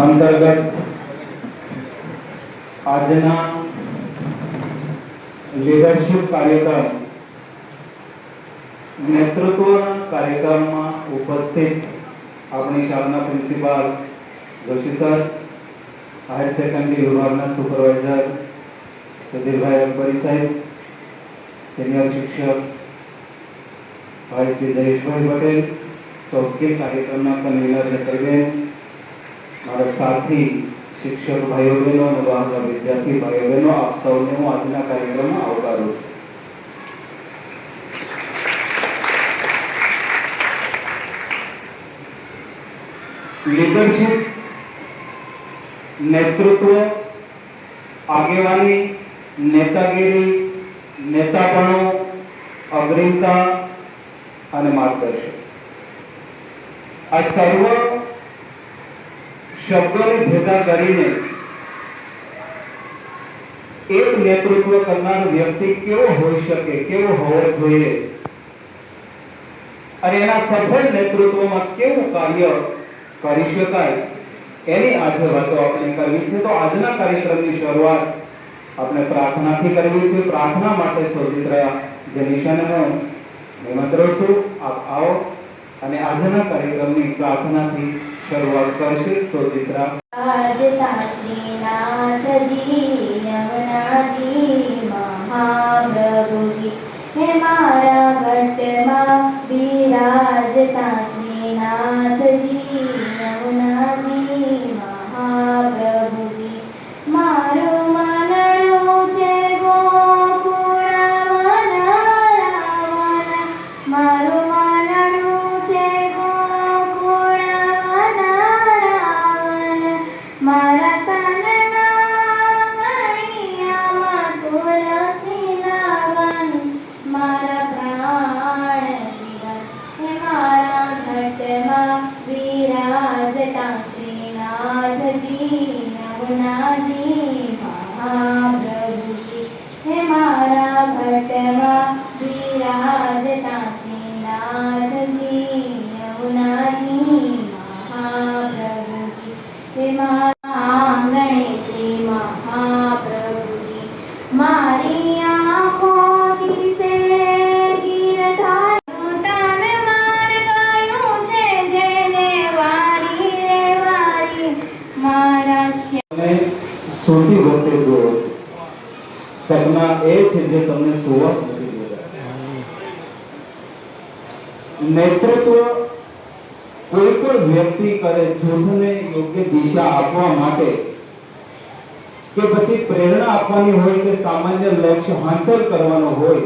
અંતર્ગત આજના લીડરશિપ કાર્યક્રમ નેતૃત્વના કાર્યક્રમમાં ઉપસ્થિત આપણી શાળાના principal Joshi sir, higher secondary વિભાગના સુપરવાઇઝર સુધીરભાઈ અકબરી સાહેબ, સિનિયર શિક્ષક ભાઈ શ્રી જયેશભાઈ પટેલ, સોફ્ટ સ્કિલ કાર્યક્રમના કન્વીનર હેતલબેન, મારા સાથી શિક્ષક ભાઈઓ બહેનો અને બહારના વિદ્યાર્થી ભાઈઓ બહેનો, આપ સૌને હું આજના કાર્યક્રમમાં આવકારું છું. લીડરશિપ, નેતૃત્વ, આગેવાની, નેતાગીરી, નેતાપણું, અગ્રીમતા અને માર્ગદર્શન, આ સર્વ શબ્દોને ભેગા કરીને એક નેતૃત્વ કરનાર વ્યક્તિ કેવો હોઈ શકે, કેવો હોવો જોઈએ અને એના સફળ નેતૃત્વમાં કેવું કાર્ય કરી શકાય, એની આજે વાતો આપણે કરવી છે. તો આજના કાર્યક્રમની શરૂઆત આપણે પ્રાર્થનાથી કરવી છે. પ્રાર્થના માટે સોજિત્રા જનીશાને હું નિમંત્રણ છું, આપ આવો અને આજના કાર્યક્રમની પ્રાર્થનાથી શરૂઆત કરશે. સોજિત્રા. આજતા શ્રીનાથજી યમુનાજી મહાપ્રભુજી, હે મારા ઘટમાં બિરાજતા શ્રીનાથજી યમુનાજી મહાપ્રભુજી, મારું મનડું છે ગોકુળ વન રાવણ, મારું મનડું છે ગોકુળ વન રાવણ, મારા તનના ગળિયામાં તુલસીના વન, મારા પ્રાણ જીવન, હે મારા ઘટમાં વિરાજતા શ્રીનાથજી યમુનાજી મહાપ્રભુજી, હે મારા ઘટમાં વિરાજતા શ્રીનાથજી યમુનાજી મહાપ્રભુજી, હે મારા આંગણે શ્રી મહાપ્રભુજી, મારી આંખો દિશે ગીરધાર તન માર ગયું છે જેને વારી રે વારી, મારા તમે સોતી વખતે જોવો છો, સપના એ છે જે તમને સુવા નથી દેતા. નેતૃત્વ કોઈ પણ વ્યક્તિ કરે જૂથને યોગ્ય દિશા આપવા માટે કે પછી પ્રેરણા આપવાની હોય કે સામાન્ય લક્ષ્ય હાંસલ કરવાનો હોય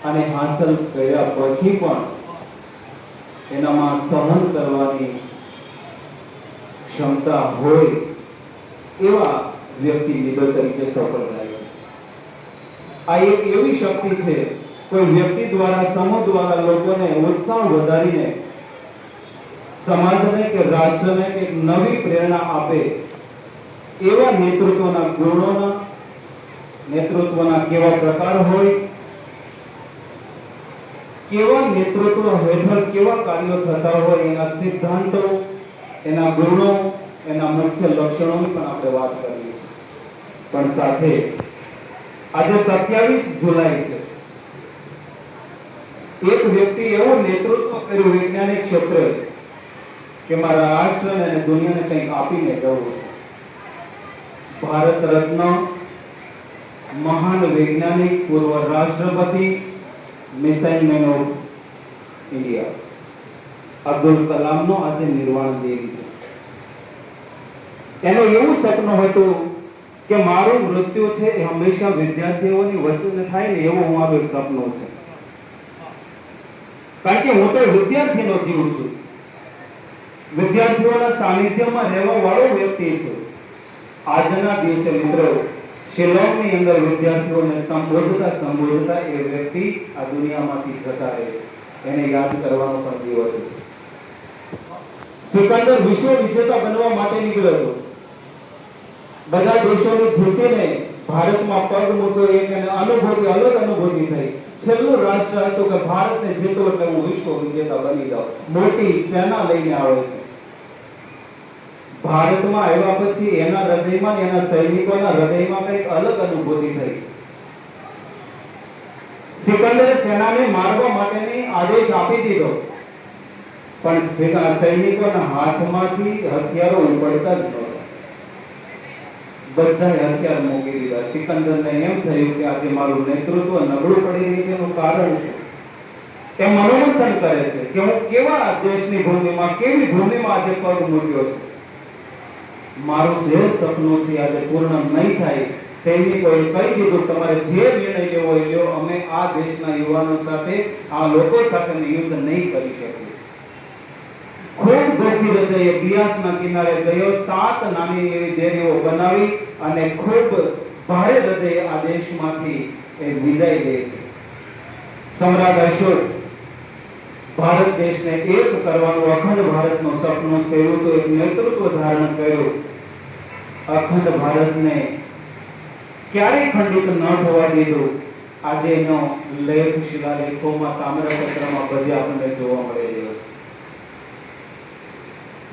અને હાંસલ કર્યા પછી પણ એનામાં સહન કરવાની ક્ષમતા હોય એવા વ્યક્તિ લીડર તરીકે સફળ થાય છે. આ એક એવી શક્તિ છે, કોઈ વ્યક્તિ દ્વારા, સમૂહ દ્વારા લોકોને ઉત્સાહ વધારીને સમાજને કે રાષ્ટ્રને કે નવી પ્રેરણા આપે એવા નેતૃત્વના ગુણોના, નેતૃત્વના કેવા પ્રકાર હોય, કેવા નેતૃત્વ હેઠળ કેવા કાર્યો થતા હોય, એના સિદ્ધાંતો, એના ગુણો, એના મુખ્ય લક્ષણોની પણ આપણે વાત કરીએ છીએ. પણ સાથે આજે 27 જુલાઈ છે. એક વ્યક્તિ એવું નેતૃત્વ કર્યું વૈજ્ઞાનિક ક્ષેત્રે કે મારા રાષ્ટ્રને અને દુનિયાને કંઈક આપીને જવું છે. ભારત રત્ન, મહાન વૈજ્ઞાનિક, પૂર્વ રાષ્ટ્રપતિ, missile man of India Abdul કલામનો આજે નિર્વાણ દિન છે. એનું એવું સપનું હતું કે મારું મૃત્યુ છે એ હંમેશા વિદ્યાર્થીઓની વચ્ચે થાય ને એવું મારું એક સપનું છે. કારણ કે હું તો વિદ્યાર્થીનો જીવ છું, વિદ્યાર્થીઓના સાનિધ્યમાં રહેવા વાળો વ્યક્તિ છું. આજના દિવસે મિત્રો શિલોંગની અંદર વિદ્યાર્થીઓને સંબોધતા એ વ્યક્તિ આ દુનિયામાંથી જતા રહે છે. એને યાદ કરવાનો પણ દિવસ છે. સિકંદર વિશ્વ વિજેતા બનવા માટે નીકળ્યો હતો. બધા દેશોને જીતીને ભારતમાં પગ મૂક્યો, એક એને અનુભૂતિ, અલગ અનુભૂતિ થઈ. છેલ્લું રાષ્ટ્ર હતું કે ભારતને જીતો એટલે હું વિશ્વ વિજેતા બની જાઉં. મોટી સેના લઈને આવે છે. ભારતમાં આવ્યા પછી એના હૃદયમાં એના સૈનિકોના હૃદયમાં કંઈક અલગ અનુભૂતિ થઈ. સિકંદરે સેનાને મારવા માટેની આદેશ આપી દીધો, પણ સૈનિકોના હાથમાંથી હથિયારો ઉપડતા જ નહોતા. બધાએ હથિયાર મૂકી દીધા. સિકંદરને એમ થયું કે આજે મારું નેતૃત્વ નબળું પડી રહ્યું છે, એનું કારણ શું? એ મનોમંથન કરે છે કે હું કેવા દેશની ભૂમિમાં, કેવી ભૂમિમાં આજે પગ મૂક્યો છે. મારું જે સપનું છે આજે પૂર્ણ નહીં થાય. સૈનિકોએ કહી દીધું, તમારે જે નિર્ણય લેવો એ લ્યો, અમે આ દેશના યુવાનો સાથે, આ લોકો સાથે યુદ્ધ નહીં કરી શકીએ. ખૂબ દુઃખી હૃદયે બિયાસના કિનારે ગયો, 7 નાની એવી દેરીઓ બનાવી અને ખૂબ ભારે હૃદયે આ દેશમાંથી એ વિદાય લે છે. સમ્રાટ અશોક ભારત દેશને એક કરવાનું અખંડ ભારતનું સપનું સેવ્યું તો એક નેતૃત્વ ધારણ કર્યું. અખંડ ભારતને ક્યારેય ખંડિત ન થવા દીધું. આજે એનો લેખ શિલાલેખોમાં, તામ્રપત્રમાં બધે આપણને જોવા મળે રહ્યો છે.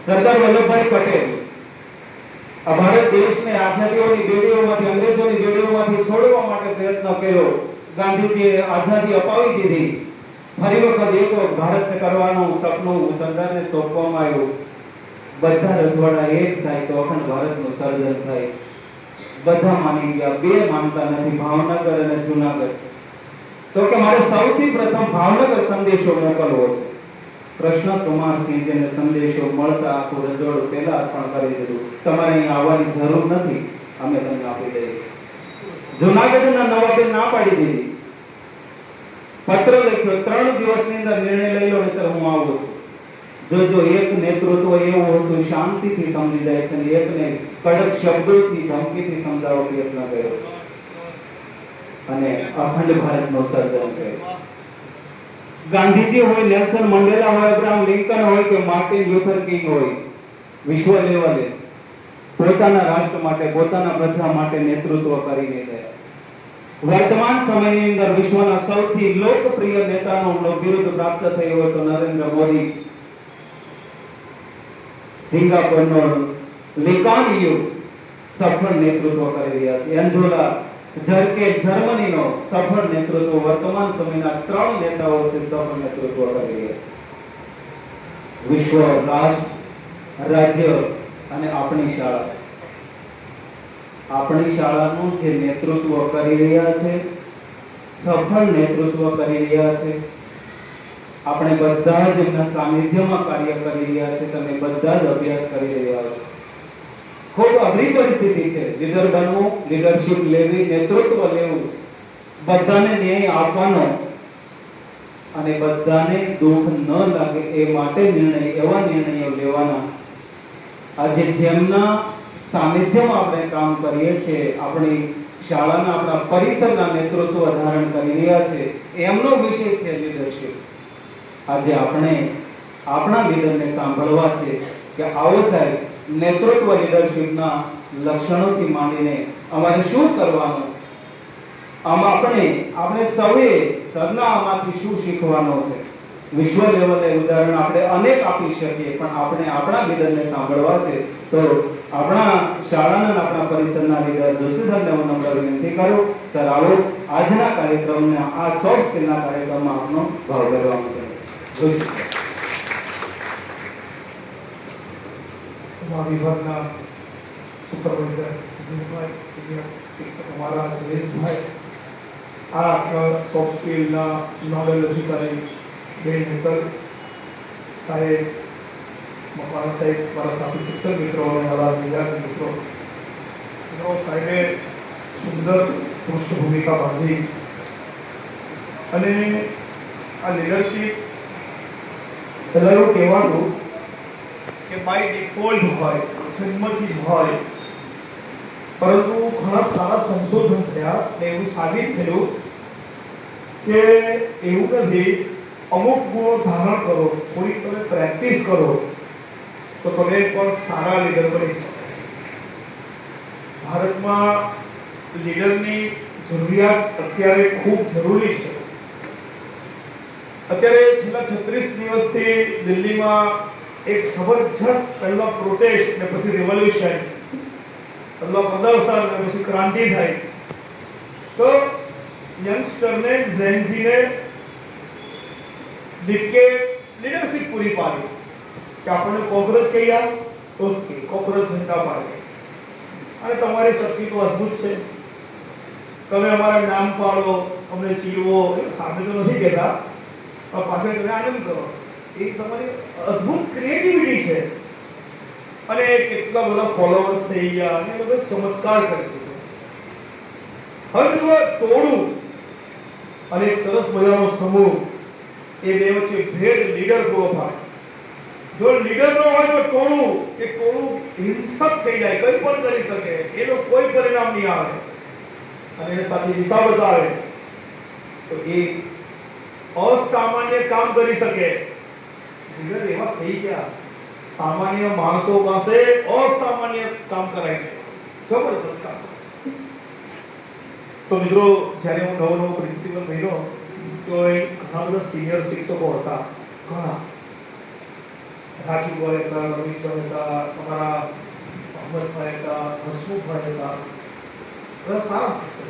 સરદાર વલ્લભભાઈ પટેલ આ ભારત દેશને આઝાદીઓની બેડીઓમાંથી, અંગ્રેજોની બેડીઓમાંથી છોડવા માટે પ્રયત્ન કર્યો. ગાંધીજીએ આઝાદી અપાવી દીધી. ફરી વખત એક ભારત કરવાનું સપનું સરદારને સોંપવામાં આવ્યું. બધા રજવાડા એક થાય તો અખંડ ભારતનું સર્જન થાય. બધા માની ગયા. બે માનતા નથી, ભાવનગર અને જૂનાગઢ. તો કે મારે સૌથી પ્રથમ ભાવનગર સંદેશો મોકલવો છે. કૃષ્ણકુમારસિંહજીને સંદેશો મળતા આખું રજવાડું પહેલા અર્પણ કરી દીધું. તમારે અહીંયા આવવાની જરૂર નથી, અમે તમને આપી દઈએ. જૂનાગઢના નવાબે ના પાડી દીધી. પત્ર લખ્યો, 3 દિવસની અંદર નિર્ણય લઈ લો, નહીતર હું આવું છું. જો એક નેતૃત્વ એવું હતું, શાંતિથી સમજી જાય છે, અને એકને કડક શબ્દોથી, ધમકીથી સમજાવવાનો પ્રયત્ન કર્યો અને અખંડ ભારતનું સર્જન કર્યું. ગાંધીજી હોય, નેલ્સન મંડેલા હોય, અબ્રાહમ લિંકન હોય કે માર્ટિન લ્યુથર કિંગ હોય, વિશ્વ લેવલે પોતાના રાષ્ટ્ર માટે, પોતાના પ્રજા માટે નેતૃત્વ કરીને ગયા. વર્તમાન સમયની અંદર વિશ્વના સૌથી લોકપ્રિય નેતાનું બિરુદ પ્રાપ્ત થયું હોય તો નરેન્દ્ર મોદી. સિંગાપોરનો લીકાન યુગ સફળ નેતૃત્વ કરી રહ્યા છે. એન્જોલા જર્કે જર્મનીનો સફળ નેતૃત્વ, વર્તમાન સમયના 3 નેતાઓ છે સફળ નેતૃત્વ કરી રહ્યા છે. વિશ્વ, રાષ્ટ્ર, રાજ્ય અને આપણી શાળા. આપણી શાળાનું જે નેતૃત્વ કરી રહ્યા છે, સફળ નેતૃત્વ કરી રહ્યા છે. આપણે બધા જ એમના સાનિધ્યમાં કાર્ય કરી રહ્યા છે. તમે બધા જ અભ્યાસ કરી રહ્યા છો. ખૂબ અઘરી પરિસ્થિતિ છે. લીડર બનવું, લીડરશિપ લેવી, નેતૃત્વ લેવું, બધાને ન્યાય આપવાનો અને બધાને દુઃખ ન લાગે એ માટે એવા નિર્ણયો લેવાના. આજે જેમના સાનિધ્યમાં આપણે કામ કરીએ છીએ, આપણી શાળાના, આપણા પરિસરના નેતૃત્વ ધારણ કરી રહ્યા છે, એમનો વિષય છે લીડરશિપ. આજે આપણે આપણા લીડરને સાંભળવા છે કે આવો સાહેબ, નેતૃત્વ લીડરશિપના લક્ષણોથી માંડીને અમારે શું કરવાનું, આમાં આપણે સૌએ સરના આમાંથી શું શીખવાનો છે. વિશ્વ લેવલે ઉદાહરણ આપણે અનેક આપી શકીએ, પણ આપણે આપણા લીડરને સાંભળવા છે. તો આપણા શાળાના, આપણા પરિસરના લીડર જોશી સરને હું નમ્ર વિનંતી કરું, સર આવો આજના કાર્યક્રમને, આ સોફ્ટ સ્કિલના કાર્યક્રમમાં આપનો ભાવ કરવા માટે વિભાગના સુપરવાઇઝર સુધીરભાઈ, સિનિયર શિક્ષક અમારા જયેશભાઈ, આ સોફ્ટ સ્કિલના નોડલ અધિકારી બેન હેતલ સાહેબ, મકવાણા સાહેબ, મારા સાથી શિક્ષક મિત્રો અને મારા વિદ્યાર્થી મિત્રો, સાહેબે સુંદર પૃષ્ઠભૂમિકા બાંધી અને આ લીડરશીપ પહેલાં એવું કહેવાનું કે બાય ડિફોલ્ટ હોય, જન્મથી જ હોય, પરંતુ ઘણા સારા સંશોધન થયા ને એવું સાબિત થયું કે એવું નથી. અમુક ગુણો ધારણ કરો, થોડી તમે પ્રેક્ટિસ કરો તો તમે પણ સારા લીડર બની શકો. ભારતમાં લીડરની જરૂરિયાત અત્યારે ખૂબ જરૂરી છે. અત્યારે છેલ્લા 36 દિવસથી દિલ્હીમાં એક જબરજસ્ત પહેલો પ્રોટેસ્ટ ને પછી રેવોલ્યુશન, પહેલો પ્રદર્શન ને પછી ક્રાંતિ થઈ. તો યંગસ્ટરને ઝેનઝીને ડીકે લીડરશિપ પૂરી પાડી કે આપણને કોકરોચ કહ્યા, ઓકે કોકરોચ જનતા પાર્ટી, અને તમારી શક્તિ તો અદ્ભુત છે, તમે અમારા નામ પાડો, અમને ચીડવો, એ સામે તો નથી કહેતા પણ પાછળ તમે આનંદ કરો, એ તમારી અદ્ભુત ક્રિએટિવિટી છે. અને કેટલા બધા ફોલોઅર્સ થઈ ગયા અને બધો ચમત્કાર કરી દીધો. હવે મિત્રો ટોળું અને એક સરસ મજાનો સમૂહ, એ બે વચ્ચે ભેદ લીડર પૂરો પાડે. જો લીડર ન હોય તો ટોળું હિંસક થઈ જાય, કંઈ પણ કરી શકે, એનો કોઈ પરિણામ નહીં આવે અને એની સાથે દિશા બતાવે તો એ અસામાન્ય કામ કરી શકે. લીડર એવા થઈ ગયા, સામાન્ય માણસો પાસે અસામાન્ય કામ કરાય, જબરજસ્ત કામ. તો મિત્રો જ્યારે હું નવો પ્રિન્સિપલ બન્યો તો એ ઘણા બધા સિનિયર શિક્ષકો હતા, ઘણા રાજુભાઈ હતા, રમેશભાઈ હતા, અમારા અહમદભાઈ હતા, હસમુખભાઈ હતા, બધા સારા શિક્ષકો.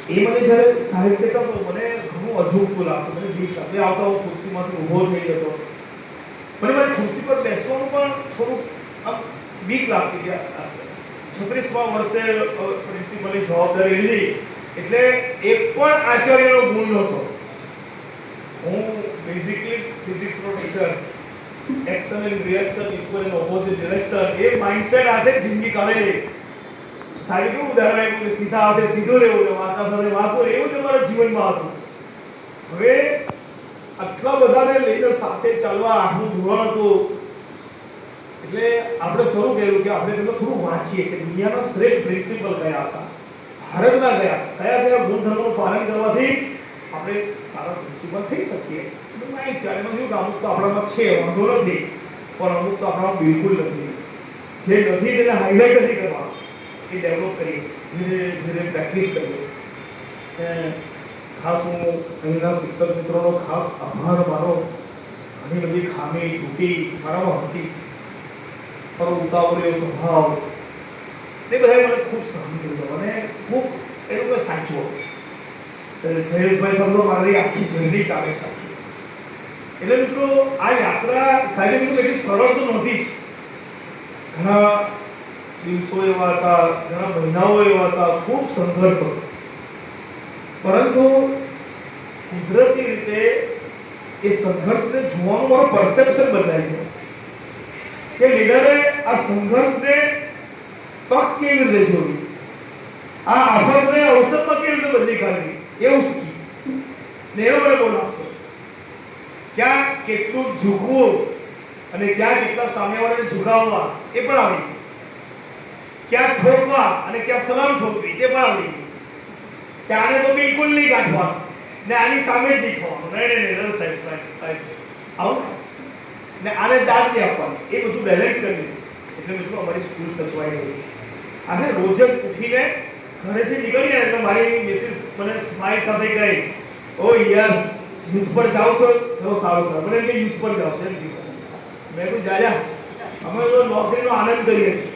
એ મને જ્યારે સાહેબ કહેતા તો મને ઘણું અજુગતું લાગતું, મને બીક લાગતી. આવતા હું ખુરશીમાંથી ઊભો થઈ જતો, મને મારી ખુરશી પર બેસવાનું પણ થોડું આમ બીક લાગતી. કે 36મા વર્ષે પ્રિન્સિપલની જવાબદારી લીધી એટલે એક પણ આચાર્યનો ગુણ નહોતો. હું બેઝિકલી ફિઝિક્સનો teacher, action and reaction equal in opposite direction, એ માઇન્ડસેટ હાથે જિંદગી કાઢેલી. સારી કેવું ઉદાહરણ આપ્યું કે સીધા હાથે સીધું રહેવું ને વાંકા સાથે વાંકો, એવું જ અમારા જીવનમાં હતું. હવે આટલા બધાને લઈને સાથે ચાલવા 8મું ધોરણ હતું એટલે આપણે શરૂ કર્યું કે આપણે પેલું થોડું વાંચીએ કે દુનિયાના શ્રેષ્ઠ પ્રિન્સિપલ કયા હતા, ભારતના કયા ગુણધર્મોનું પાલન કરવાથી આપણે સારા પ્રિન્સિપલ થઈ શકીએ. નહીં ચાલે એમાં શું કે અમુક તો આપણામાં છે, વાંધો નથી, પણ અમુક તો આપણામાં બિલકુલ નથી. જે નથી તેને હાઇલાઇટ નથી કરવા, એ ડેવલપ કરીએ, ધીરે ધીરે પ્રેક્ટિસ કરીએ. ખાસ હું અહીંના શિક્ષક મિત્રોનો ખાસ આભાર માનો. ઘણી બધી ખામી તૂટી મારામાં હતી, પણ ઉતાવળીઓ સ્વભાવ એ બધાએ મને ખૂબ સહન કર્યો અને ખૂબ એ લોકો સાચવો. જયેશભાઈ સાહેબ તો મારી આખી જર્ની ચાલે છે. એટલે મિત્રો આ યાત્રા સાહેબ મિત્રો એટલી સરળ તો નહોતી જ. ઘણા દિવસો એવા હતા, ઘણા મહિનાઓ એવા હતા, ખૂબ સંઘર્ષ હતો. પરંતુ કુદરતી રીતે એ સંઘર્ષને જોવાનું મારું પરસેપ્શન બદલાઈ ગયું કે લીડરે આ સંઘર્ષને તક કેવી રીતે જોવી, આ આફતને અવસરમાં કેવી રીતે બદલી કાઢવી, એવું શીખી. ને એનો મને બહુ લાભ થયો. ક્યાં કેટલું ઝૂકવું અને ક્યાં કેટલા સામેવાળાને ઝુકાવવા એ પણ આવડી ગયું. ક્યાં ઠોકવા અને ક્યાં સલામ ઠોકવી તે પણ આવડી ગયું. કે આને તો બિલકુલ નહીં કાઢવાનું ને આની સામે જ નહીં થવાનું, નહીં સાહેબ આવું ને આને દાદ નહીં આપવાનું, એ બધું બેલેન્સ કરી દીધું. એટલે મિત્રો અમારી સ્કૂલ સચવાઈ ગઈ. આજે રોજ જ ઉઠીને ઘરેથી નીકળી જાય એટલે મારી મિસિસ મને સ્માઇલ સાથે કહે, ઓ યસ યુથ પર જાઓ છો, ચલો સારું મને કે યુથ પર જાઓ છો. મેં કહ્યું જા અમે તો નોકરીનો આનંદ કરીએ છીએ.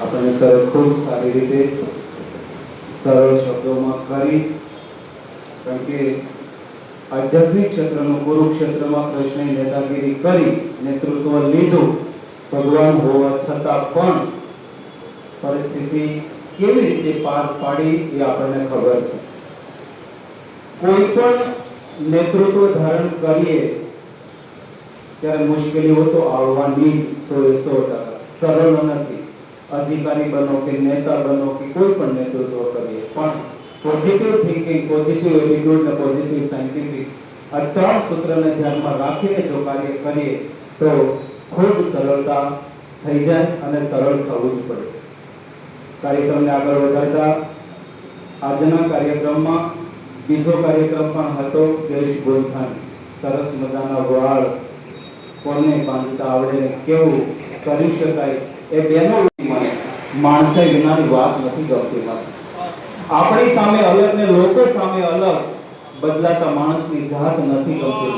આપણને સર ખૂબ સારી રીતે સરળ શબ્દોમાં કરી, કારણ કે આધ્યાત્મિક ક્ષેત્રનું કુરુક્ષેત્રમાં કૃષ્ણએ નેતાગીરી કરી, નેતૃત્વ લીધું, ભગવાન હોવા છતાં પણ પરિસ્થિતિ કેવી રીતે પાર પાડી એ આપણને ખબર છે. કોઈ પણ નેતૃત્વ ધારણ કરીએ ત્યારે મુશ્કેલીઓ તો આવવાની 100% સરળ નથી. અધિકારી બનો કે નેતા બનો કે કોઈ પણ નેતૃત્વ કરીએ, પણ પોઝિટિવ થિંકિંગ, પોઝિટિવ એટીટ્યુડ ને પોઝિટિવ સાયન્ટિફિક આ 3 સૂત્રને ધ્યાનમાં રાખીને જો કાર્ય કરીએ તો ખૂબ સરળતા થઈ જાય અને સરળ થવું જ પડે. કાર્યક્રમને આગળ વધારતા આજના કાર્યક્રમમાં બીજો કાર્યક્રમ પણ હતો દેશ ગોલખાન. સરસ મજાના વાળ કોને બાંધતા આવડે ને કેવું કરી શકાય એ બેનો માણસે વિનાની વાત નથી ગમતી. આપણી સામે અલગ ને લોકો સામે અલગ બદલાતા માણસની જાત નથી ગમતી.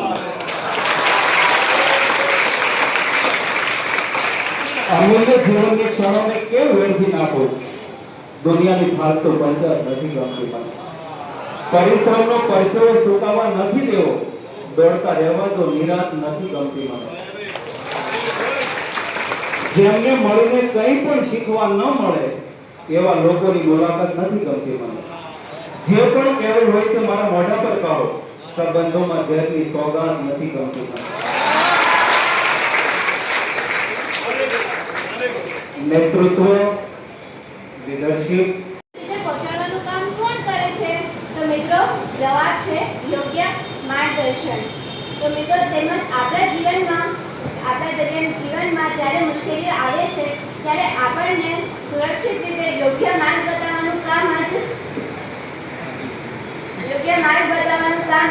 અમૂલ્ય જીવનની ક્ષણોને કેમ વેડફી નાખો? દુનિયાની ફાલતુ પંચાયત નથી ગમતી મને. પરિશ્રમનો પરસેવો સુકાવા નથી દેવો. દોડતા રહેવા દો, નિરાશ નથી ગમતી મને. જેમને મળીને કંઈ પણ શીખવા ન મળે એવા લોકોની મુલાકાત નથી ગમતી મને. જે પણ કહેવું હોય તે મારા મોઢા પર કહો. સંબંધોમાં ઝેરની સોગાદ નથી ગમતી મને. નેતૃત્વ, લીડરશિપ રીતે પહોંચાડવાનું કામ કોણ કરે છે? તો મિત્રો જવાબ છે યોગ્ય માર્ગદર્શન. તો મિત્રો તેમજ આપણા જીવનમાં જ્યારે મુશ્કેલીઓ આવે છે ત્યારે આપણને સુરક્ષિત રીતે યોગ્ય માર્ગ બતાવવાનું કામ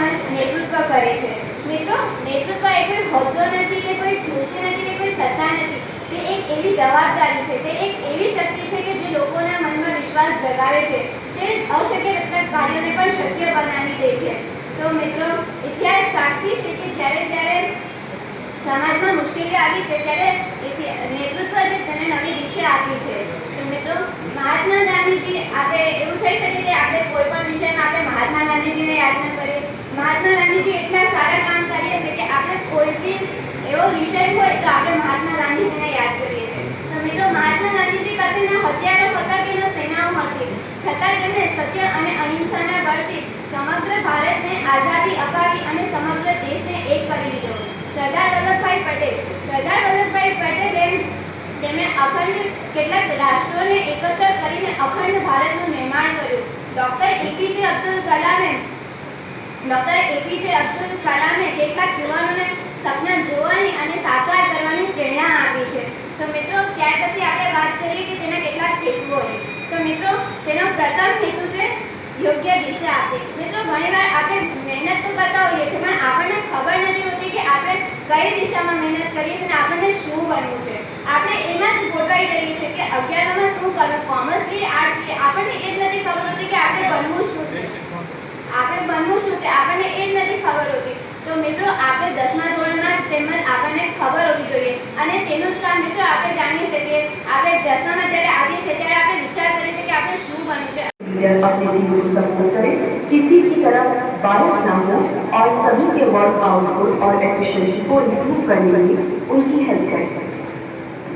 જ નેતૃત્વ કરે છે. મિત્રો નેતૃત્વ એ કોઈ હોદ્દો નથી કે કોઈ ખુરશી નથી કે કોઈ સત્તા નથી. તે એક એવી જવાબદારી છે, તે એક એવી શક્તિ છે કે જે લોકોના મનમાં વિશ્વાસ જગાવે છે. તે અશક્ય કાર્યોને પણ શક્ય બનાવી દે છે. તો મિત્રો ઇતિહાસ સાક્ષી છે કે જ્યારે સમાજમાં મુશ્કેલીઓ આવી છે ત્યારે નેતૃત્વ જે તેને નવી દિશા આપી છે. તો મિત્રો મહાત્મા ગાંધીજી, આપણે એવું થઈ શકે કે આપણે કોઈ પણ વિષયમાં આપણે મહાત્મા ગાંધીજીને યાદ ન કરીએ. મહાત્મા ગાંધીજી એટલા સારા કામ કરીએ છે કે આપણે કોઈ બી એવો વિષય હોય તો આપણે મહાત્મા ગાંધીજીને યાદ કરીએ છીએ. તો મિત્રો મહાત્મા ગાંધીજી પાસે ન હથિયારો હતા કે ન સેનાઓ હતી, છતાં તેમણે સત્ય અને અહિંસાના બળથી સમગ્ર ભારતને આઝાદી અપાવી અને સમગ્ર દેશને એક કરી દીધો. સરદાર વલ્લભભાઈ પટેલે તેમણે અખંડ કેટલાક રાષ્ટ્રોને એકત્ર કરીને અખંડ ભારતનું નિર્માણ કર્યું. ડૉક્ટર એપીજે અબ્દુલ કલામે કેટલાક યુવાનોને સપના જોવાની અને સાકાર કરવાની પ્રેરણા આપી છે. તો મિત્રો ત્યાર પછી આપણે વાત કરીએ કે તેના કેટલાક હેતુઓની. તો મિત્રો તેનો પ્રથમ હેતુ છે યોગ્ય દિશા આપવી. મિત્રો ઘણીવાર આપણે મહેનત તો કરતા હોઈએ છીએ પણ આપણને ખબર નથી હોતી કે આપણે કઈ દિશામાં મહેનત કરીએ છીએ અને આપણને શું બનવું છે. આપણે એમાં જ ગોઠવાઈ જઈએ છીએ કે 11માં શું કરવું, કોમર્સ લઈએ, આર્ટ્સ લઈએ. આપણને એ જ નથી ખબર હોતી કે આપણે બનવું શું છે, આપણને એ જ નથી ખબર હોતી. તો મિત્રો આપણે 10મા ધોરણમાં જ તેમજ આપણને ખબર હોવી જોઈએ અને તેનું જ કામ મિત્રો આપણે જાણીએ છીએ કે આપણે 10મામાં જ્યારે આવીએ છીએ ત્યારે આપણે વિચાર કરીએ છીએ કે આપણે શું બનવું છે. अपने जीवन को सफल करें, किसी की तरफ बारिश ना हो और सभी के वर्क आउटपुट और एफिशिएंसी को इम्प्रूव करने में उनकी हेल्प करें.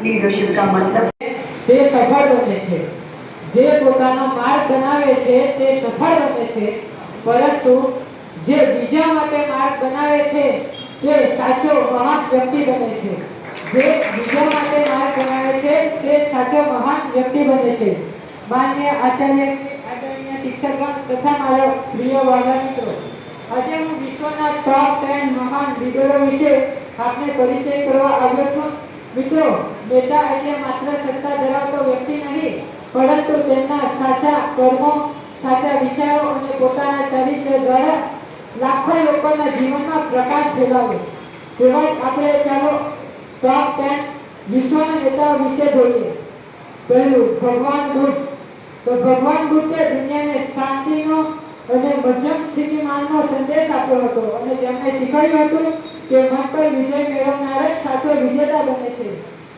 लीडरशिप का मतलब તે સફળ બને છે. જે પોતાનો માર્ગ બનાવે છે તે સફળ બને છે, પરંતુ જે બીજા માટે માર્ગ બનાવે છે તે સાચો મહાન વ્યક્તિ બને છે. જે બીજા માટે માર્ગ બનાવે છે તે સાચો મહાન વ્યક્તિ બને છે. માન્ય આદરણીય શિક્ષકગણ તથા મારા પ્રિય વાલા મિત્રો, આજે હું વિશ્વના ટોપ 10 મહાન લીડરો વિશે આપને પરિચય કરવા આવ્યો છું. મિત્રો, નેતા એટલે માત્ર સત્તા ધરાવતો વ્યક્તિ નહીં, પરંતુ તેમના સાચા કર્મો, સાચા વિચારો અને પોતાના ચરિત્ર દ્વારા લાખો લોકોના જીવનમાં પ્રકાશ ફેલાવે. તેવા જ આપણે ચાલો ટોપ 10 વિશ્વના નેતાઓ વિશે જોઈએ. પહેલું, ભગવાન બુદ્ધ. તો ભગવાન બુદ્ધે દુનિયાને શાંતિનો અને મધ્યમ સ્થિતિમાનનો સંદેશ આપ્યો હતો અને તેમણે શીખવ્યું હતું કે મન પર વિજય મેળવનાર જ સાચો વિજેતા બને છે.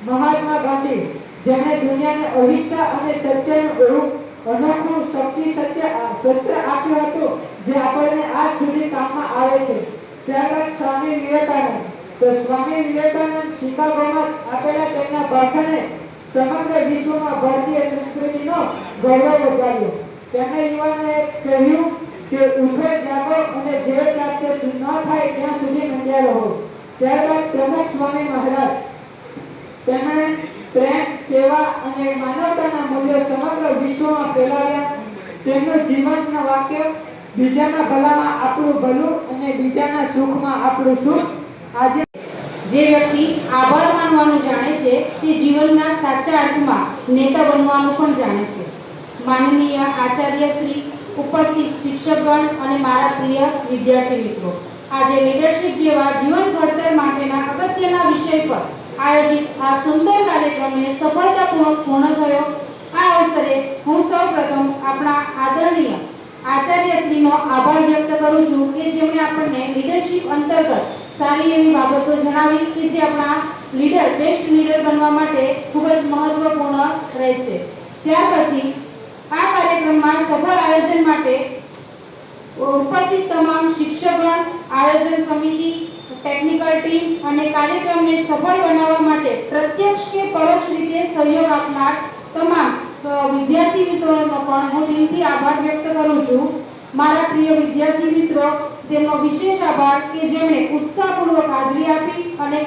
મહાત્મા ગાંધી, જેમણે દુનિયાને અહિંસા અને સત્યનું એવું અનોખું શસ્ત્ર આપ્યું હતું જે આપણને આજ સુધી કામમાં આવે છે. ત્યારબાદ સ્વામી વિવેકાનંદ. તો સ્વામી વિવેકાનંદ શિકાગોમાં આપેલા તેમના ભાષણે સમગ્ર વિશ્વમાં ભારતીય સંસ્કૃતિનો ગૌરવ વધાર્યો. તેમણે યુવાનોને કહ્યું કે ઉઠો, જાગો અને ધ્યેય પ્રાપ્ત ન થાય ત્યાં સુધી મંડ્યા રહો. ત્યારબાદ પ્રમુખ સ્વામી મહારાજ, તેમણે પ્રેમ, સેવા અને માનવતાના મૂલ્યો સમગ્ર વિશ્વમાં ફેલાવ્યા. તેમનું જીવનના વાક્ય, બીજાના ભલામાં આપણું ભલું અને બીજાના સુખમાં આપણું સુખ. આજે જે વ્યક્તિ આભાર માનવાનું જાણે છે તે જીવનના સાચા અર્થમાં નેતા બનવાનું પણ જાણે છે. માનનીય આચાર્ય શ્રી, ઉપસ્થિત શિક્ષકગણ અને મારા પ્રિય વિદ્યાર્થી મિત્રો, આજે લીડરશિપ જેવા જીવન ઘડતર માટેના અગત્યના વિષય પર આયોજિત આ સુંદર કાર્યક્રમને સફળતાપૂર્વક પૂર્ણ થયો. આ અવસરે હું સૌપ્રથમ આપણા આદરણીય આચાર્યશ્રીનો આભાર વ્યક્ત કરું છું કે જેમણે આપણને લીડરશિપ અંતર્ગત સારી એવી બાબતો જણાવી કે જે આપણા લીડર બેસ્ટ લીડર બનવા માટે ખૂબ જ મહત્વપૂર્ણ રહેશે. ત્યાર પછી આ કાર્યક્રમમાં સફળ આયોજન માટે ઉપસ્થિત તમામ શિક્ષકગણ, આયોજન સમિતિ, ટેકનિકલ ટીમ અને કાર્યક્રમને સફળ બનાવવા માટે પ્રત્યક્ષ કે પરોક્ષ રીતે સહયોગ આપનાર તમામ વિદ્યાર્થી મિત્રોનો પણ હું દિલથી આભાર વ્યક્ત કરું છું. મારા પ્રિય વિદ્યાર્થી મિત્રો, તેમનો વિશેષ આભાર કે જેમણે ઉત્સાહપૂર્વક હાજરી આપી અને